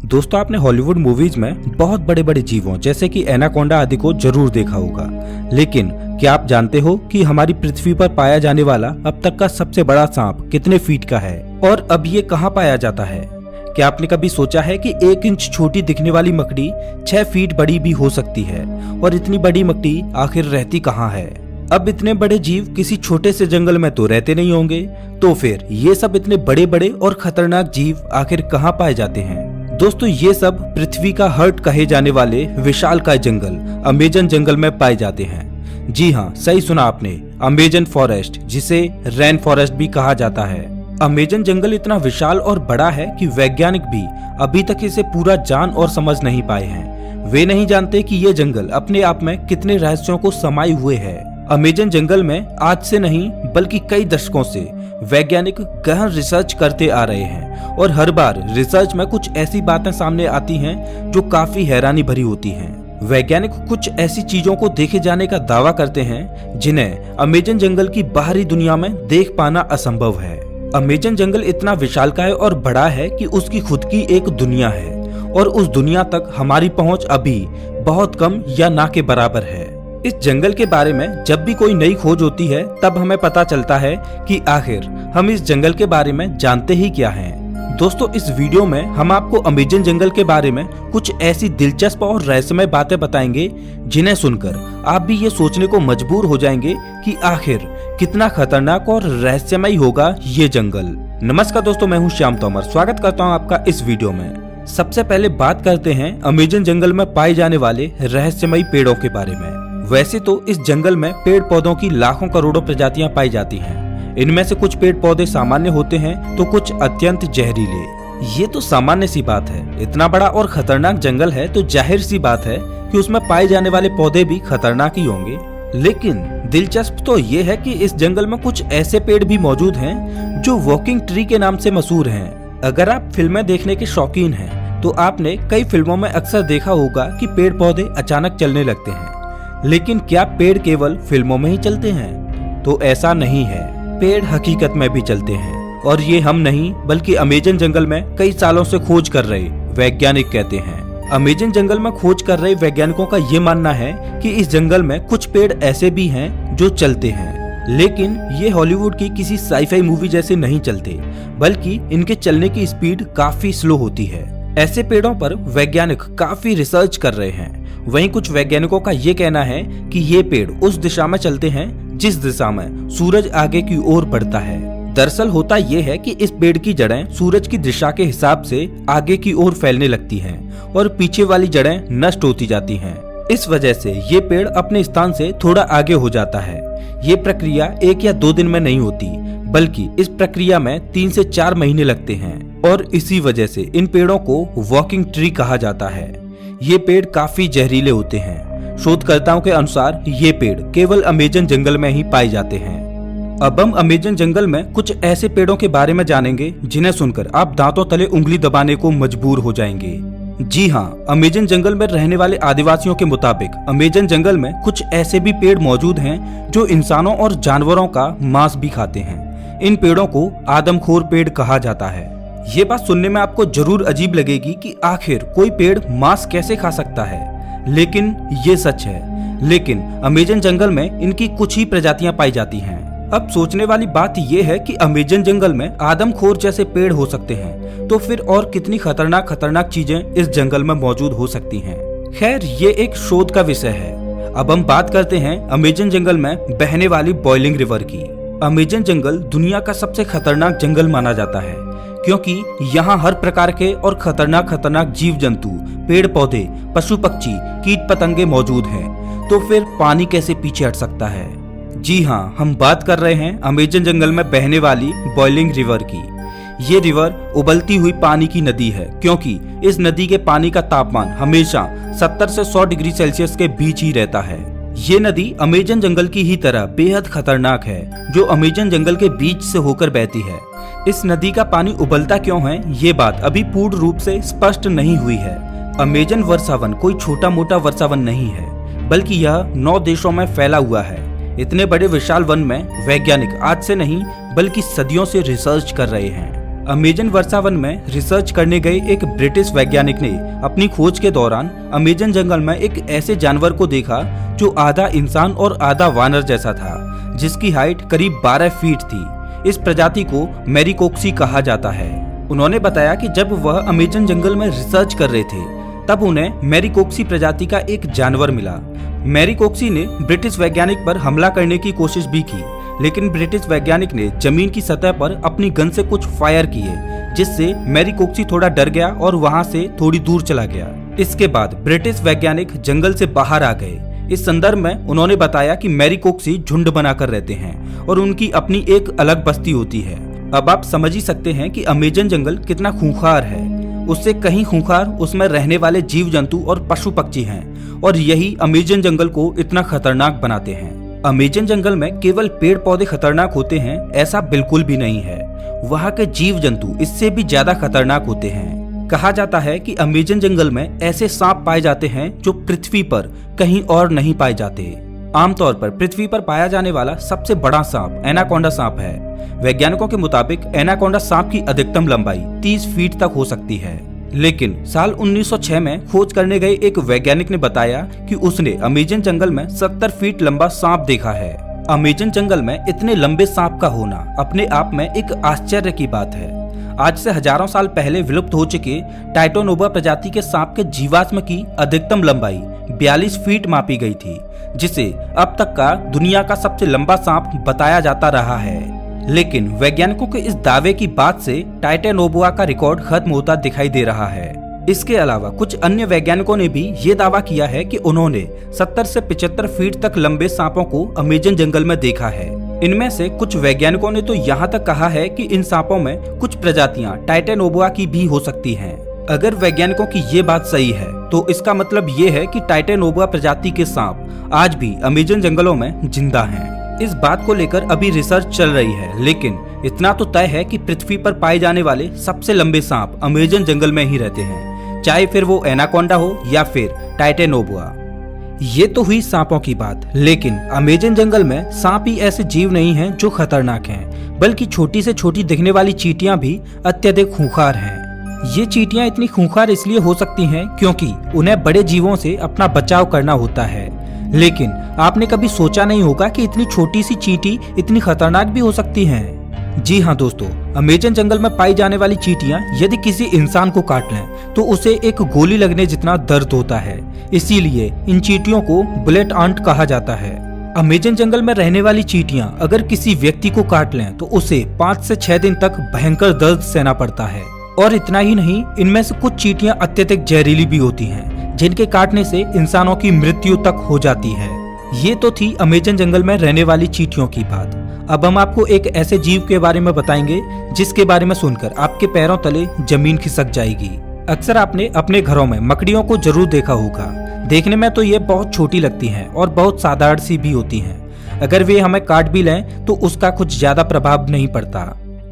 दोस्तों, आपने Hollywood movies में बहुत बड़े बड़े जीवों जैसे कि एनाकोंडा आदि को जरूर देखा होगा, लेकिन क्या आप जानते हो कि हमारी पृथ्वी पर पाया जाने वाला अब तक का सबसे बड़ा सांप कितने फीट का है और अब ये कहाँ पाया जाता है? क्या आपने कभी सोचा है कि 1 इंच छोटी दिखने वाली मकड़ी 6 फीट बड़ी भी हो सकती है? और इतनी बड़ी मकड़ी आखिर रहती कहाँ है? अब इतने बड़े जीव किसी छोटे से जंगल में तो रहते नहीं होंगे, तो फिर ये सब इतने बड़े बड़े और खतरनाक जीव आखिर कहाँ पाए जाते हैं? दोस्तों, ये सब पृथ्वी का हार्ट कहे जाने वाले विशालकाय जंगल अमेजन जंगल में पाए जाते हैं। जी हाँ, सही सुना आपने, अमेजन फॉरेस्ट, जिसे रेन फॉरेस्ट भी कहा जाता है। अमेजन जंगल इतना विशाल और बड़ा है कि वैज्ञानिक भी अभी तक इसे पूरा जान और समझ नहीं पाए हैं। वे नहीं जानते कि ये जंगल अपने आप में कितने रहस्यों को समाये हुए है। अमेजन जंगल में आज से नहीं बल्कि कई दशकों से वैज्ञानिक गहन रिसर्च करते आ रहे हैं और हर बार रिसर्च में कुछ ऐसी बातें सामने आती हैं जो काफी हैरानी भरी होती हैं। वैज्ञानिक कुछ ऐसी चीजों को देखे जाने का दावा करते हैं जिन्हें अमेजन जंगल की बाहरी दुनिया में देख पाना असंभव है। अमेजन जंगल इतना विशालकाय और बड़ा है कि उसकी खुद की एक दुनिया है और उस दुनिया तक हमारी पहुंच अभी बहुत कम या ना के बराबर है। इस जंगल के बारे में जब भी कोई नई खोज होती है तब हमें पता चलता है कि आखिर हम इस जंगल के बारे में जानते ही क्या हैं। दोस्तों, इस वीडियो में हम आपको अमेजन जंगल के बारे में कुछ ऐसी दिलचस्प और रहस्यमय बातें बताएंगे जिन्हें सुनकर आप भी ये सोचने को मजबूर हो जाएंगे कि आखिर कितना खतरनाक और रहस्यमय होगा ये जंगल। नमस्कार दोस्तों, मैं हूँ श्याम तोमर, स्वागत करता हूँ आपका इस वीडियो में। सबसे पहले बात करते हैं अमेजन जंगल में पाए जाने वाले रहस्यमयी पेड़ों के बारे में। वैसे तो इस जंगल में पेड़ पौधों की लाखों करोड़ों प्रजातियां पाई जाती हैं। इनमें से कुछ पेड़ पौधे सामान्य होते हैं तो कुछ अत्यंत जहरीले। ये तो सामान्य सी बात है, इतना बड़ा और खतरनाक जंगल है तो जाहिर सी बात है कि उसमें पाए जाने वाले पौधे भी खतरनाक ही होंगे। लेकिन दिलचस्प तो ये है कि इस जंगल में कुछ ऐसे पेड़ भी मौजूद हैं जो वॉकिंग ट्री के नाम से मशहूर हैं। अगर आप फिल्में देखने के शौकीन हैं तो आपने कई फिल्मों में अक्सर देखा होगा कि पेड़ पौधे अचानक चलने लगते हैं। लेकिन क्या पेड़ केवल फिल्मों में ही चलते हैं? तो ऐसा नहीं है, पेड़ हकीकत में भी चलते हैं और ये हम नहीं बल्कि अमेजन जंगल में कई सालों से खोज कर रहे वैज्ञानिक कहते हैं। अमेजन जंगल में खोज कर रहे वैज्ञानिकों का ये मानना है कि इस जंगल में कुछ पेड़ ऐसे भी हैं जो चलते हैं, लेकिन ये हॉलीवुड की किसी साईफाई मूवी जैसे नहीं चलते, बल्कि इनके चलने की स्पीड काफी स्लो होती है। ऐसे पेड़ों पर वैज्ञानिक काफी रिसर्च कर रहे हैं। वहीं कुछ वैज्ञानिकों का ये कहना है कि ये पेड़ उस दिशा में चलते हैं जिस दिशा में सूरज आगे की ओर बढ़ता है। दरअसल होता ये है कि इस पेड़ की जड़ें सूरज की दिशा के हिसाब से आगे की ओर फैलने लगती हैं और पीछे वाली जड़ें नष्ट होती जाती हैं। इस वजह से ये पेड़ अपने स्थान से थोड़ा आगे हो जाता है। ये प्रक्रिया 1 या 2 दिन में नहीं होती, बल्कि इस प्रक्रिया में 3 से 4 महीने लगते हैं और इसी वजह से इन पेड़ों को वॉकिंग ट्री कहा जाता है। ये पेड़ काफी जहरीले होते हैं। शोधकर्ताओं के अनुसार ये पेड़ केवल अमेजन जंगल में ही पाए जाते हैं। अब हम अमेजन जंगल में कुछ ऐसे पेड़ों के बारे में जानेंगे जिन्हें सुनकर आप दांतों तले उंगली दबाने को मजबूर हो जाएंगे। जी हाँ, अमेजन जंगल में रहने वाले आदिवासियों के मुताबिक अमेजन जंगल में कुछ ऐसे भी पेड़ मौजूद हैं जो इंसानों और जानवरों का मांस भी खाते हैं। इन पेड़ों को आदमखोर पेड़ कहा जाता है। ये बात सुनने में आपको जरूर अजीब लगेगी कि आखिर कोई पेड़ मांस कैसे खा सकता है, लेकिन ये सच है। लेकिन अमेजन जंगल में इनकी कुछ ही प्रजातियां पाई जाती हैं। अब सोचने वाली बात ये है कि अमेजन जंगल में आदमखोर जैसे पेड़ हो सकते हैं, तो फिर और कितनी खतरनाक चीजें इस जंगल में मौजूद हो सकती हैं। खैर, ये एक शोध का विषय है। अब हम बात करते हैं अमेजन जंगल में बहने वाली बॉइलिंग रिवर की। अमेजन जंगल दुनिया का सबसे खतरनाक जंगल माना जाता है क्योंकि यहाँ हर प्रकार के और खतरनाक जीव जंतु, पेड़ पौधे, पशु पक्षी, कीट पतंगे मौजूद हैं। तो फिर पानी कैसे पीछे हट सकता है? जी हाँ, हम बात कर रहे हैं अमेजन जंगल में बहने वाली बॉइलिंग रिवर की। ये रिवर उबलती हुई पानी की नदी है क्योंकि इस नदी के पानी का तापमान हमेशा 70 से 100 डिग्री सेल्सियस के बीच ही रहता है। ये नदी अमेजन जंगल की ही तरह बेहद खतरनाक है जो अमेजन जंगल के बीच से होकर बहती है। इस नदी का पानी उबलता क्यों है, ये बात अभी पूर्ण रूप से स्पष्ट नहीं हुई है। अमेजन वर्षावन कोई छोटा मोटा वर्षावन नहीं है, बल्कि यह 9 देशों में फैला हुआ है। इतने बड़े विशाल वन में वैज्ञानिक आज से नहीं बल्कि सदियों से रिसर्च कर रहे हैं। अमेजन वर्षावन में रिसर्च करने गए एक ब्रिटिश वैज्ञानिक ने अपनी खोज के दौरान अमेजन जंगल में एक ऐसे जानवर को देखा जो आधा इंसान और आधा वानर जैसा था, जिसकी हाइट करीब 12 फीट थी। इस प्रजाति को मैरिकोक्सी कहा जाता है। उन्होंने बताया कि जब वह अमेजन जंगल में रिसर्च कर रहे थे तब उन्हें मैरिकोक्सी प्रजाति का एक जानवर मिला। मैरिकोक्सी ने ब्रिटिश वैज्ञानिक पर हमला करने की कोशिश भी की, लेकिन ब्रिटिश वैज्ञानिक ने जमीन की सतह पर अपनी गन से कुछ फायर किए, जिससे मैरिकोक्सी थोड़ा डर गया और वहां से थोड़ी दूर चला गया। इसके बाद ब्रिटिश वैज्ञानिक जंगल से बाहर आ गए। इस संदर्भ में उन्होंने बताया कि मैरिकोक्सी झुंड बनाकर रहते हैं और उनकी अपनी एक अलग बस्ती होती है। अब आप समझ ही सकते हैं कि अमेजन जंगल कितना खूंखार है। उससे कहीं खूंखार उसमें रहने वाले जीव जंतु और पशु पक्षी हैं, और यही अमेजन जंगल को इतना खतरनाक बनाते हैं। अमेजन जंगल में केवल पेड़ पौधे खतरनाक होते हैं ऐसा बिल्कुल भी नहीं है। वहाँ के जीव जंतु इससे भी ज्यादा खतरनाक होते हैं। कहा जाता है कि अमेजन जंगल में ऐसे सांप पाए जाते हैं जो पृथ्वी पर कहीं और नहीं पाए जाते। आमतौर पर पृथ्वी पर पाया जाने वाला सबसे बड़ा सांप एनाकोंडा सांप है। वैज्ञानिकों के मुताबिक एनाकोंडा सांप की अधिकतम लंबाई 30 फीट तक हो सकती है, लेकिन साल 1906 में खोज करने गए एक वैज्ञानिक ने बताया कि उसने अमेजन जंगल में 70 फीट लंबा सांप देखा है। अमेजन जंगल में इतने लंबे सांप का होना अपने आप में एक आश्चर्य की बात है। आज से हजारों साल पहले विलुप्त हो चुके टाइटोनोबा प्रजाति के सांप के जीवाश्म की अधिकतम लंबाई 42 फीट मापी गई थी, जिसे अब तक का दुनिया का सबसे लंबा सांप बताया जाता रहा है। लेकिन वैज्ञानिकों के इस दावे की बात से टाइटोनोबा का रिकॉर्ड खत्म होता दिखाई दे रहा है। इसके अलावा कुछ अन्य वैज्ञानिकों ने भी ये दावा किया है कि उन्होंने 70 से 75 फीट तक लंबे सांपों को अमेजन जंगल में देखा है। इनमें से कुछ वैज्ञानिकों ने तो यहाँ तक कहा है कि इन सांपों में कुछ प्रजातियां टाइटोनोबा की भी हो सकती हैं। अगर वैज्ञानिकों की ये बात सही है तो इसका मतलब ये है कि टाइटोनोबा प्रजाति के सांप आज भी अमेजन जंगलों में जिंदा हैं। इस बात को लेकर अभी रिसर्च चल रही है, लेकिन इतना तो तय है कि पृथ्वी पर पाए जाने वाले सबसे लंबे सांप अमेजन जंगल में ही रहते हैं, चाहे फिर वो एनाकोंडा हो या फिर टाइटोनोबा। ये तो हुई सांपों की बात, लेकिन अमेजन जंगल में सांप ही ऐसे जीव नहीं हैं जो खतरनाक हैं, बल्कि छोटी से छोटी दिखने वाली चींटियां भी अत्यधिक खूंखार हैं। ये चींटियां इतनी खूंखार इसलिए हो सकती हैं क्योंकि उन्हें बड़े जीवों से अपना बचाव करना होता है। लेकिन आपने कभी सोचा नहीं होगा कि इतनी छोटी सी चींटी इतनी खतरनाक भी हो सकती हैं। जी हाँ दोस्तों, अमेजन जंगल में पाई जाने वाली चींटियां यदि किसी इंसान को काट लें तो उसे एक गोली लगने जितना दर्द होता है। इसीलिए इन चींटियों को बुलेट आंट कहा जाता है। अमेजन जंगल में रहने वाली चींटियां अगर किसी व्यक्ति को काट लें तो उसे 5 से 6 दिन तक भयंकर दर्द सहना पड़ता है। और इतना ही नहीं, इनमें से कुछ चींटियां अत्यधिक जहरीली भी होती हैं, जिनके काटने से इंसानों की मृत्यु तक हो जाती है। ये तो थी अमेजन जंगल में रहने वाली चींटियों की बात। अब हम आपको एक ऐसे जीव के बारे में बताएंगे जिसके बारे में सुनकर आपके पैरों तले जमीन खिसक जाएगी। अक्सर आपने अपने घरों में मकड़ियों को जरूर देखा होगा। देखने में तो ये बहुत छोटी लगती हैं और बहुत साधारण सी भी होती हैं। अगर वे हमें काट भी लें तो उसका कुछ ज्यादा प्रभाव नहीं पड़ता।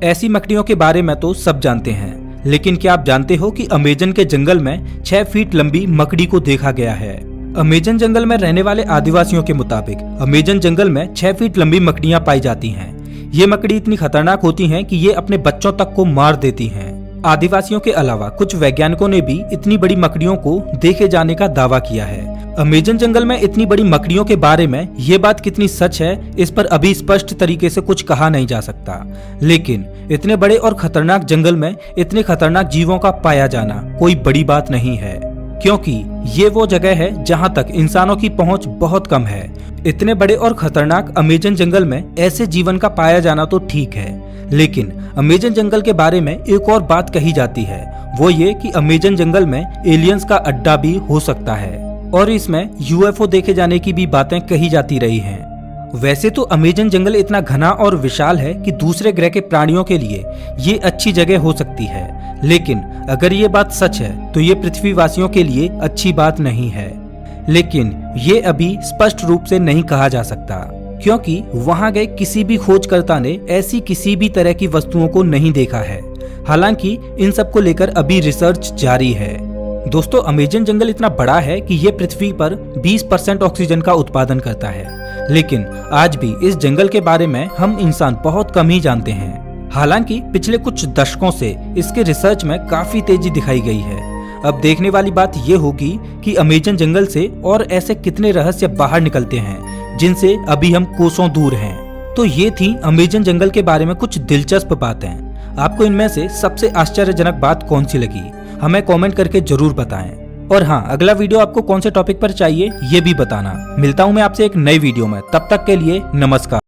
ऐसी मकड़ियों के बारे में तो सब जानते हैं, लेकिन क्या आप जानते हो कि अमेजन के जंगल में 6 फीट लंबी मकड़ी को देखा गया है। अमेजन जंगल में रहने वाले आदिवासियों के मुताबिक अमेजन जंगल में 6 फीट लंबी मकड़ियां पाई जाती हैं। ये मकड़ी इतनी खतरनाक होती हैं कि ये अपने बच्चों तक को मार देती हैं। आदिवासियों के अलावा कुछ वैज्ञानिकों ने भी इतनी बड़ी मकड़ियों को देखे जाने का दावा किया है। अमेजन जंगल में इतनी बड़ी मकड़ियों के बारे में ये बात कितनी सच है, इस पर अभी स्पष्ट तरीके से कुछ कहा नहीं जा सकता। लेकिन इतने बड़े और खतरनाक जंगल में इतने खतरनाक जीवों का पाया जाना कोई बड़ी बात नहीं है, क्योंकि ये वो जगह है जहाँ तक इंसानों की पहुँच बहुत कम है। इतने बड़े और खतरनाक अमेजन जंगल में ऐसे जीवन का पाया जाना तो ठीक है, लेकिन अमेजन जंगल के बारे में एक और बात कही जाती है, वो ये कि अमेजन जंगल में एलियंस का अड्डा भी हो सकता है और इसमें यूएफओ देखे जाने की भी बातें कही जाती रही हैं। वैसे तो अमेजन जंगल इतना घना और विशाल है कि दूसरे ग्रह के प्राणियों के लिए ये अच्छी जगह हो सकती है, लेकिन अगर ये बात सच है तो ये पृथ्वीवासियों के लिए अच्छी बात नहीं है। लेकिन ये अभी स्पष्ट रूप से नहीं कहा जा सकता, क्योंकि वहां गए किसी भी खोजकर्ता ने ऐसी किसी भी तरह की वस्तुओं को नहीं देखा है। हालांकि इन सब को लेकर अभी रिसर्च जारी है। दोस्तों, अमेजन जंगल इतना बड़ा है कि ये पृथ्वी पर 20% ऑक्सीजन का उत्पादन करता है, लेकिन आज भी इस जंगल के बारे में हम इंसान बहुत कम ही जानते हैं। हालांकि पिछले कुछ दशकों से इसके रिसर्च में काफी तेजी दिखाई गई है। अब देखने वाली बात ये होगी कि अमेजन जंगल से और ऐसे कितने रहस्य बाहर निकलते हैं जिनसे अभी हम कोसों दूर हैं। तो ये थी अमेजन जंगल के बारे में कुछ दिलचस्प बातें। आपको इनमें से सबसे आश्चर्यजनक बात कौन सी लगी, हमें कमेंट करके जरूर बताएं। और हाँ, अगला वीडियो आपको कौन से टॉपिक पर चाहिए ये भी बताना। मिलता हूँ मैं आपसे एक नई वीडियो में, तब तक के लिए नमस्कार।